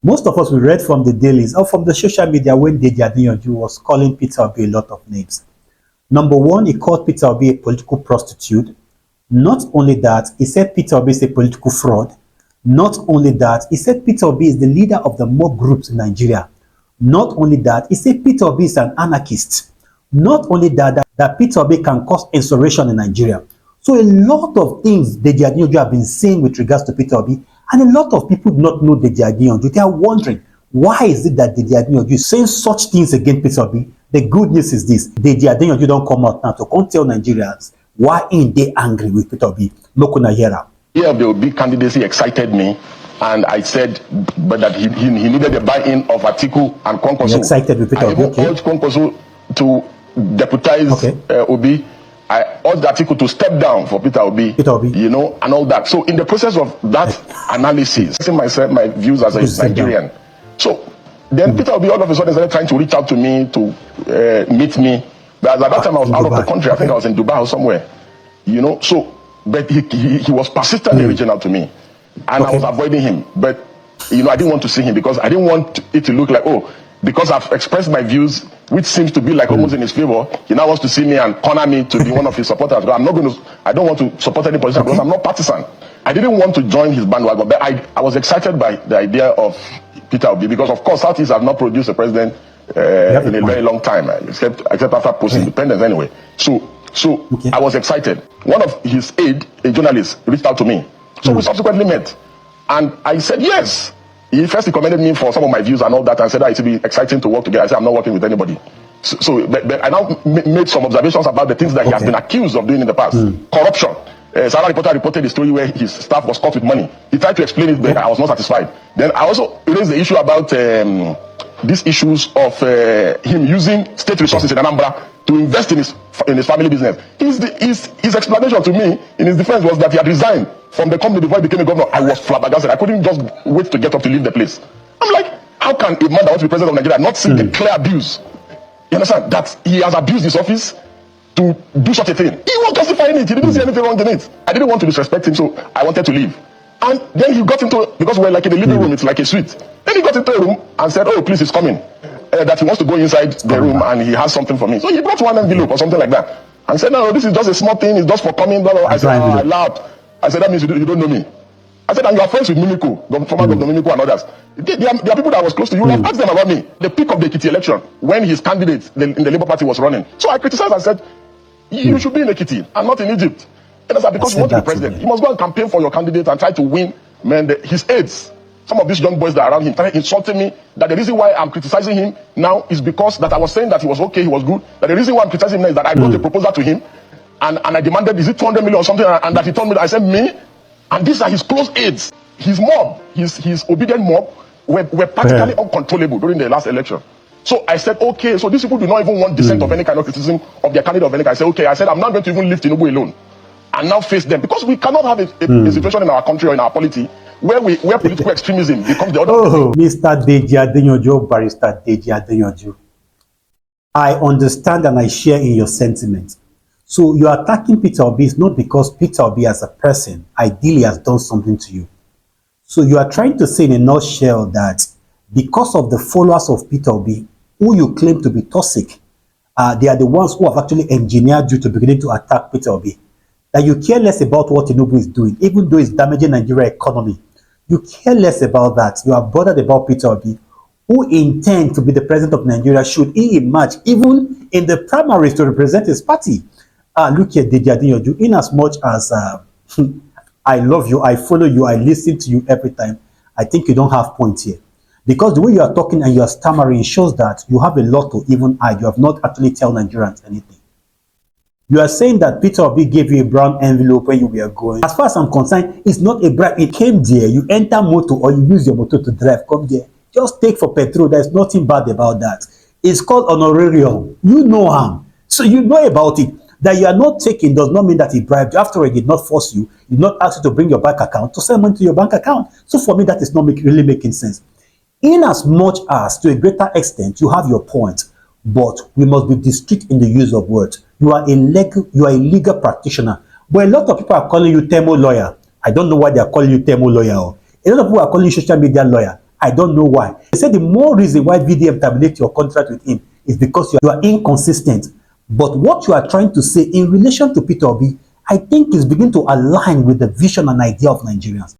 Most of us, we read from the dailies or from the social media when Deji Adeyanju was calling Peter Obi a lot of names. Number one, he called Peter Obi a political prostitute. Not only that, he said Peter Obi is a political fraud. Not only that, he said Peter Obi is the leader of the mob groups in Nigeria. Not only that, he said Peter Obi is an anarchist. Not only that Peter Obi can cause insurrection in Nigeria. So a lot of things Deji Adeyanju have been saying with regards to Peter Obi, and a lot of people do not know Deji Adeyanju. They are wondering, why is it that Deji Adeyanju is saying such things against Peter Obi? The good news is this: Deji Adeyanju don't come out now to come tell Nigerians why ain't they angry with Peter Obi. Mokuna Yera. Yeah, the Obi candidacy excited me, and I said, but that he needed the buy-in of Atiku and Kwankwaso. You're excited with Peter Obi? I even urged Kwankwaso to deputize Obi. I urged Atiku to step down for Peter Obi, you know, and all that. So in the process of that analysis, I myself my views as a Nigerian. So then Peter Obi all of a sudden started trying to reach out to me to meet me. But at that time I was out of the country. I think I was in Dubai or somewhere, you know. So, but he was persistently reaching out to me, and I was avoiding him. But you know, I didn't want to see him because I didn't want it to look like, oh, because I've expressed my views, which seems to be like almost in his favor, he now wants to see me and corner me to be one of his supporters. I'm not going to, I don't want to support any politician because I'm not partisan. I didn't want to join his bandwagon, but I was excited by the idea of Peter Obi because, of course, Southeast have not produced a president in a very long time, except after post-independence anyway. So I was excited. One of his aide, a journalist, reached out to me. So we subsequently met. And I said, yes. He first recommended me for some of my views and all that, and said that it would be exciting to work together. I said, I'm not working with anybody. But I now made some observations about the things that he has been accused of doing in the past. Corruption. Sarah reporter reported a story where his staff was caught with money. He tried to explain it, but I was not satisfied. Then I also raised the issue about these issues of him using state resources in Anambra to invest in his family business. His explanation to me in his defense was that he had resigned from the company before he became a governor. I was flabbergasted. I couldn't just wait to get up to leave the place. I'm like, how can a man that wants to be president of Nigeria not see the clear abuse? You understand? That he has abused his office to do such a thing. He was justifying it. He didn't see anything wrong in it. I didn't want to disrespect him, so I wanted to leave. And then he got into, because we're like in the living room, it's like a suite. Then he got into a room and said, oh, please, he's coming. That he wants to go inside the room and he has something for me. So he brought one envelope or something like that. And said, no, this is just a small thing. It's just for coming. Blah, blah. I said, I laughed. I said, that means you don't know me. I said, and you are friends with Mimiko, the former governor Mimiko and others. There are people that was close to you. Ask them about me. The peak of the Ekiti election, when his candidate in the Labour Party was running. So I criticized and said, you should be in Ekiti and not in Egypt. And I said, because you want to be president, you must go and campaign for your candidate and try to win his aides. Some of these young boys that are around him started insulting me, that the reason why I'm criticizing him now is because that I was saying that he was okay, he was good. That the reason why I'm criticizing him now is that I brought a proposal to him and I demanded, is it 200 million or something? And that he told me, I said, me? And these are his close aides. His mob, his obedient mob, were practically uncontrollable during the last election. So I said, okay, so these people do not even want dissent of any kind of criticism of their candidate of any kind. I said, okay, I'm not going to even leave Tinubu alone and now face them, because we cannot have a situation in our country or in our polity where political extremism becomes the other. Mr. Deji Adeyanju, Barrister Deji Adeyanju, I understand and I share in your sentiment. So you are attacking Peter Obi not because Peter Obi as a person ideally has done something to you. So you are trying to say in a nutshell that because of the followers of Peter Obi, who you claim to be toxic, they are the ones who have actually engineered you to begin to attack Peter Obi. That you care less about what Tinubu is doing, even though it's damaging Nigeria's economy. You care less about that. You are bothered about Peter Obi, who intends to be the president of Nigeria should he emerge, even in the primaries, to represent his party. Look at Deji Adeyanju, in as much as I love you, I follow you, I listen to you every time, I think you don't have points here. Because the way you are talking and you are stammering shows that you have a lot to even hide. You have not actually tell Nigerians anything. You are saying that Peter Obi gave you a brown envelope when you were going. As far as I'm concerned, it's not a bribe. It came there. You enter motor or you use your motor to drive. Come there. Just take for petrol. There's nothing bad about that. It's called honorarium. You know him. So you know about it. That you are not taking does not mean that he bribed you. After all, he did not force you. He did not ask you to bring your bank account, to send money to your bank account. So for me, that is not really making sense. In as much as, to a greater extent, you have your point, but we must be discreet in the use of words. You are a legal practitioner, but a lot of people are calling you Temo lawyer. I don't know why they are calling you Temo lawyer. A lot of people are calling you social media lawyer. I don't know why. They said the more reason why VDM terminate your contract with him is because you are inconsistent. But what you are trying to say in relation to Peter Obi, I think is beginning to align with the vision and idea of Nigerians.